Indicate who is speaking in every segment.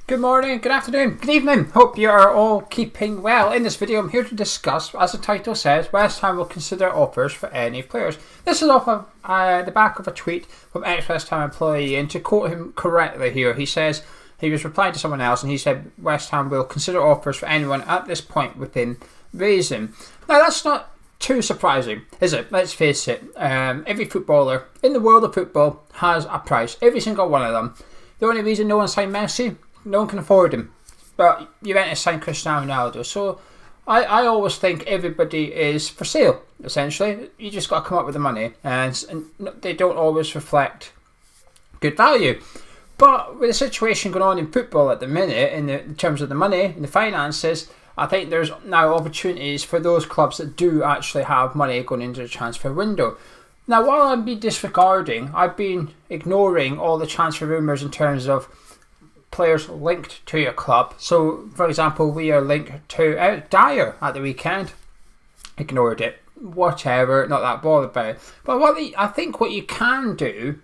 Speaker 1: Good morning, good afternoon, good evening. Hope you are all keeping well. In this video, I'm here to discuss, as the title says, West Ham will consider offers for any players. This is off of the back of a tweet from ex-West Ham employee, and to quote him correctly here, he says he was replying to someone else, and he said West Ham will consider offers for anyone at this point within reason. Now, that's not too surprising, is it? Let's face it. Every footballer in the world of football has a price. Every single one of them. The only reason no one signed Messi, no one can afford him. But Juventus signed Cristiano Ronaldo. So I always think everybody is for sale, essentially. You just got to come up with the money. And they don't always reflect good value. But with the situation going on in football at the minute, in terms of the money and the finances, I think there's now opportunities for those clubs that do actually have money going into the transfer window. Now, while I've been ignoring all the transfer rumours in terms of players linked to your club. So, for example, we are linked to Dyer at the weekend. Ignored it. Whatever, not that bothered by it. But I think what you can do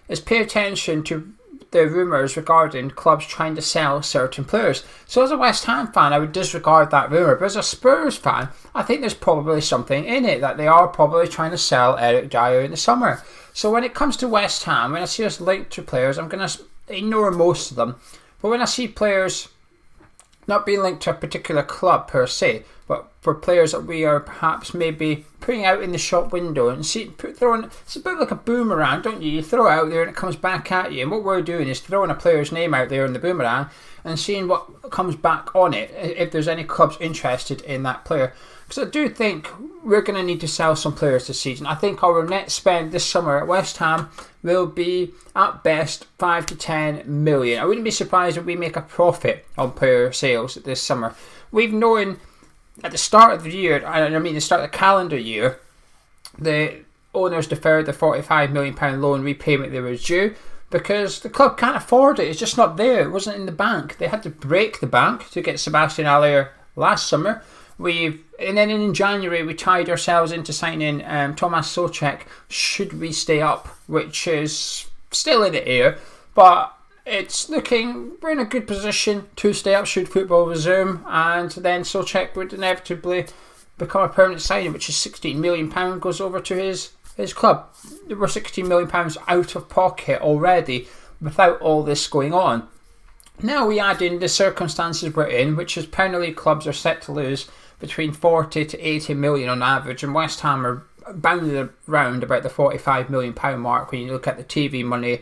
Speaker 1: is pay attention to the rumours regarding clubs trying to sell certain players. So as a West Ham fan, I would disregard that rumour. But as a Spurs fan, I think there's probably something in it, that they are probably trying to sell Eric Dyer in the summer. So when it comes to West Ham, when I see us linked to players, I'm going to ignore most of them. But when I see players not being linked to a particular club per se, but for players that we are perhaps maybe putting out in the shop window and it's a bit like a boomerang, don't you? You throw it out there and it comes back at you. And what we're doing is throwing a player's name out there in the boomerang and seeing what comes back on it, if there's any clubs interested in that player. Because I do think we're going to need to sell some players this season. I think our net spend this summer at West Ham will be at best 5 to 10 million. I wouldn't be surprised if we make a profit on player sales this summer. We've known at the start of the year, the start of the calendar year, the owners deferred the £45 million loan repayment they were due because the club can't afford it. It's just not there. It wasn't in the bank. They had to break the bank to get Sebastian Haller last summer. And then in January we tied ourselves into signing Tomas Soucek should we stay up, which is still in the air, but it's looking we're in a good position to stay up should football resume, and then Soucek would inevitably become a permanent signing, which is £16 million goes over to his club. We're £16 million out of pocket already without all this going on. Now we add in the circumstances we're in, which is Premier League clubs are set to lose between 40 to 80 million on average, and West Ham are bounded around about the £45 million mark when you look at the TV money,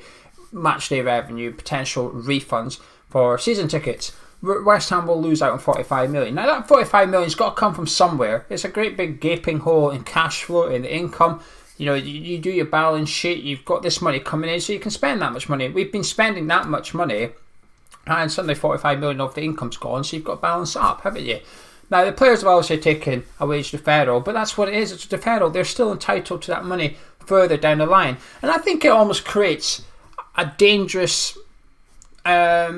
Speaker 1: matchday revenue, potential refunds for season tickets. West Ham will lose out on 45 million. Now that 45 million has got to come from somewhere. It's a great big gaping hole in cash flow, in the income. You know, you do your balance sheet, you've got this money coming in, so you can spend that much money. We've been spending that much money, and suddenly 45 million of the income's gone, so you've got to balance it up, haven't you? Now, the players have obviously taken a wage deferral, but that's what it is. It's a deferral. They're still entitled to that money further down the line. And I think it almost creates a dangerous, I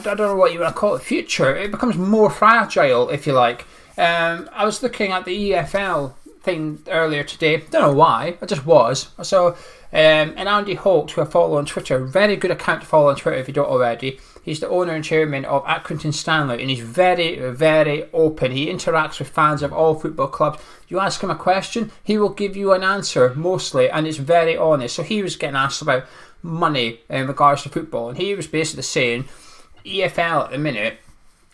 Speaker 1: don't know what you want to call it, future. It becomes more fragile, if you like. I was looking at the EFL thing earlier today. Don't know why. I just was. So, and Andy Holt, who I follow on Twitter, very good account to follow on Twitter if you don't already. He's the owner and chairman of Accrington Stanley, and he's very, very open. He interacts with fans of all football clubs. You ask him a question, he will give you an answer mostly, and it's very honest. So he was getting asked about money in regards to football, and he was basically saying EFL at the minute,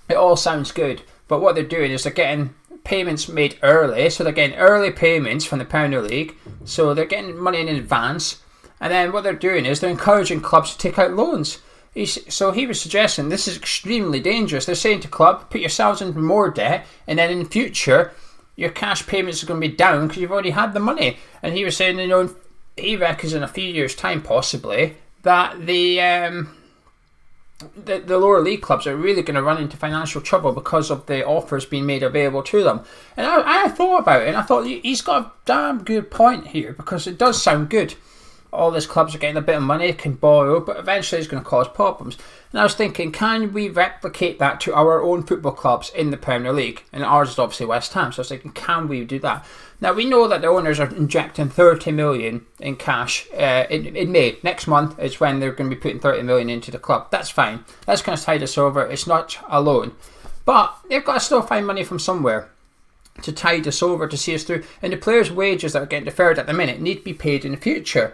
Speaker 1: it all sounds good, but what they're doing is they're getting payments made early, so they're getting early payments from the Premier League, so they're getting money in advance, and then what they're doing is they're encouraging clubs to take out loans. So he was suggesting this is extremely dangerous. They're saying to club, put yourselves into more debt, and then in the future your cash payments are going to be down because you've already had the money. And he was saying, you know, he reckons in a few years' time possibly that the lower league clubs are really going to run into financial trouble because of the offers being made available to them. And I thought about it, and I thought he's got a damn good point here, because it does sound good. all these clubs are getting a bit of money, can borrow, but eventually it's going to cause problems. And I was thinking, can we replicate that to our own football clubs in the Premier League? And ours is obviously West Ham, so I was thinking, can we do that? Now, we know that the owners are injecting 30 million in cash in May. Next month is when they're going to be putting 30 million into the club. That's fine. That's going to tide us over. It's not a loan. But they've got to still find money from somewhere to tide us over, to see us through. And the players' wages that are getting deferred at the minute need to be paid in the future.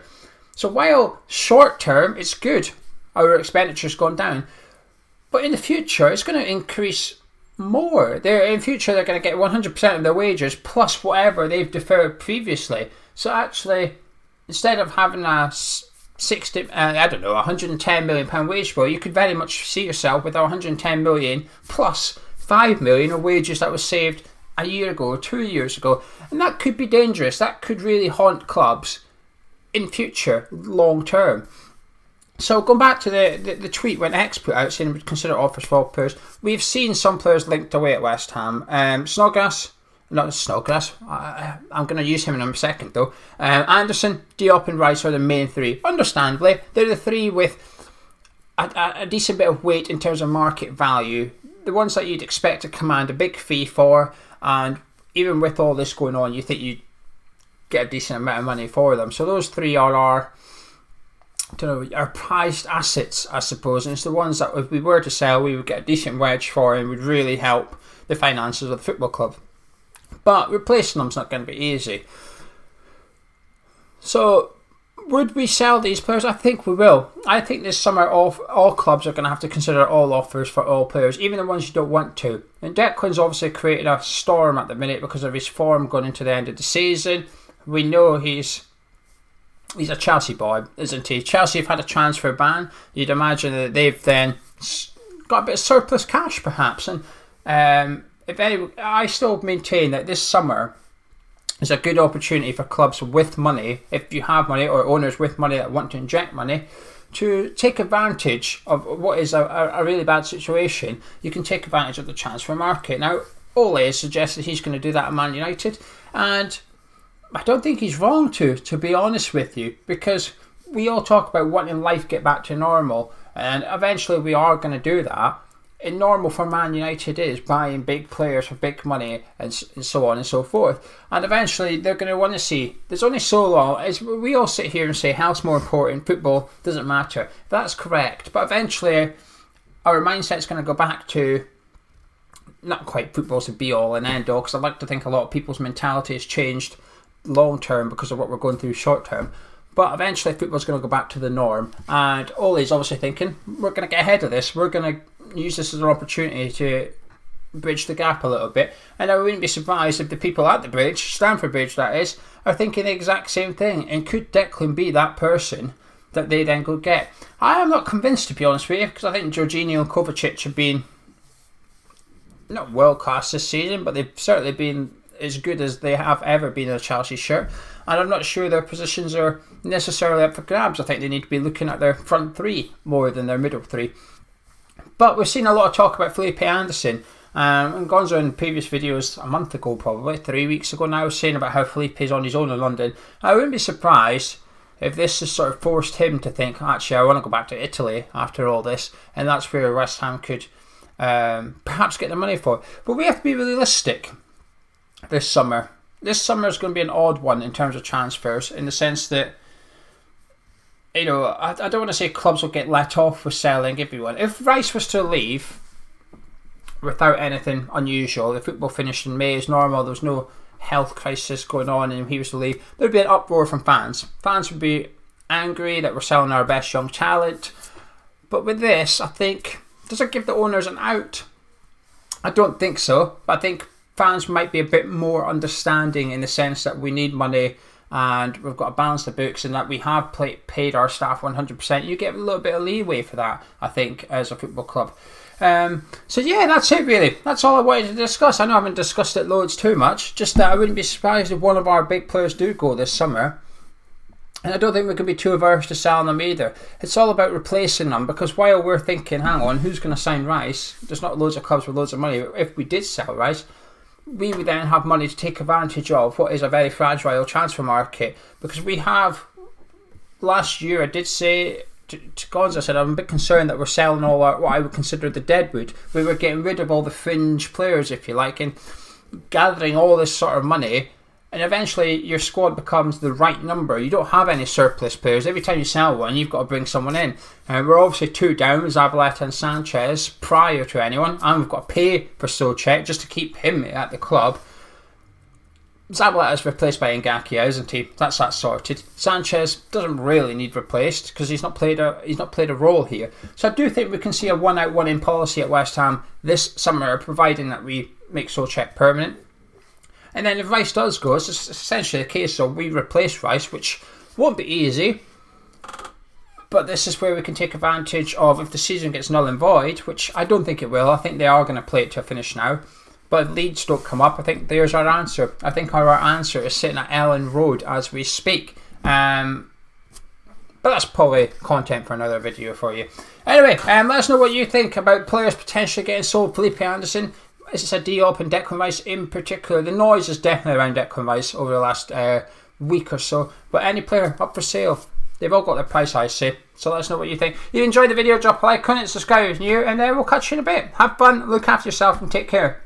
Speaker 1: So while short term it's good, our expenditure's gone down, but in the future it's going to increase more. In future they're going to get 100% of their wages plus whatever they've deferred previously. So actually, instead of having a 110 million pound wage bill, you could very much see yourself with 110 million plus 5 million of wages that was saved a year ago or 2 years ago. And that could be dangerous. That could really haunt clubs in future, long term. So going back to the tweet when X put out saying we'd consider offers for all players, we've seen some players linked away at West Ham. Snodgrass, I'm going to use him in a second though. Anderson, Diop and Rice are the main three. Understandably, they're the three with a decent bit of weight in terms of market value. The ones that you'd expect to command a big fee for, and even with all this going on, you think you'd get a decent amount of money for them. So those three are our prized assets, I suppose, and it's the ones that if we were to sell, we would get a decent wedge for and would really help the finances of the football club. But replacing them is not going to be easy. So would we sell these players? I think we will. I think this summer all clubs are going to have to consider all offers for all players, even the ones you don't want to. And Declan's obviously created a storm at the minute because of his form going into the end of the season. We know he's a Chelsea boy, isn't he? Chelsea have had a transfer ban. You'd imagine that they've then got a bit of surplus cash, perhaps. And I still maintain that this summer is a good opportunity for clubs with money, if you have money, or owners with money that want to inject money, to take advantage of what is a really bad situation. You can take advantage of the transfer market. Now, Ole has suggested he's going to do that at Man United, and I don't think he's wrong to be honest with you, because we all talk about wanting life to get back to normal, and eventually we are going to do that. And normal for Man United is buying big players for big money and so on and so forth. And eventually they're going to want to see, there's only so long, as we all sit here and say health's more important, football doesn't matter. That's correct, but eventually our mindset's going to go back to, not quite football's the be all and end all, because I like to think a lot of people's mentality has changed long term because of what we're going through short term. But eventually football's going to go back to the norm, and Ole's obviously thinking, we're going to get ahead of this, we're going to use this as an opportunity to bridge the gap a little bit. And I wouldn't be surprised if the people at the bridge, Stamford Bridge that is, are thinking the exact same thing. And could Declan be that person that they then go get? I am not convinced, to be honest with you, because I think Jorginho and Kovacic have been not world class this season, but they've certainly been as good as they have ever been in a Chelsea shirt. And I'm not sure their positions are necessarily up for grabs. I think they need to be looking at their front three more than their middle three. But we've seen a lot of talk about Felipe Anderson. And Gonzo in previous videos, a month ago probably, 3 weeks ago now, was saying about how Felipe is on his own in London. I wouldn't be surprised if this has sort of forced him to think, actually, I want to go back to Italy after all this. And that's where West Ham could perhaps get the money for. But we have to be realistic this summer. This summer is going to be an odd one in terms of transfers, in the sense that, you know, I don't want to say clubs will get let off with selling everyone. If Rice was to leave without anything unusual, the football finished in May as normal, there was no health crisis going on and he was to leave, there would be an uproar from fans. Fans would be angry that we're selling our best young talent. But with this, I think, does it give the owners an out? I don't think so. But I think fans might be a bit more understanding in the sense that we need money and we've got to balance the books, and that we have paid our staff 100%. You get a little bit of leeway for that, I think, as a football club. So yeah, that's it really. That's all I wanted to discuss. I know I haven't discussed it loads too much, just that I wouldn't be surprised if one of our big players do go this summer. And I don't think we can be too averse to selling them either. It's all about replacing them, because while we're thinking, hang on, who's going to sign Rice? There's not loads of clubs with loads of money. If we did sell Rice, we would then have money to take advantage of what is a very fragile transfer market, because we have last year I did say to Gonzo, I said I'm a bit concerned that we're selling all our, what I would consider the deadwood. We were getting rid of all the fringe players, if you like, and gathering all this sort of money, and eventually your squad becomes the right number. You don't have any surplus players. Every time you sell one, you've got to bring someone in. We're obviously 2 down with Zabaleta and Sanchez prior to anyone, and we've got to pay for Souček just to keep him at the club. Zabaleta is replaced by Ngakia, isn't he? That's that sorted. Sanchez doesn't really need replaced because he's not played a role here. So I do think we can see a 1 out 1 in policy at West Ham this summer, providing that we make Souček permanent. And then if Rice does go, it's essentially a case of we replace Rice, which won't be easy. But this is where we can take advantage of if the season gets null and void, which I don't think it will. I think they are going to play it to a finish now. But if Leeds don't come up, I think there's our answer. I think our answer is sitting at Ellen Road as we speak. But that's probably content for another video for you. Anyway, let us know what you think about players potentially getting sold. Felipe Anderson, as I said, Diop and Declan Rice in particular. The noise is definitely around Declan Rice over the last week or so. But any player up for sale, they've all got their price, I say. So let us know what you think. If you enjoyed the video, drop a like on it, subscribe if you're new, and we'll catch you in a bit. Have fun, look after yourself, and take care.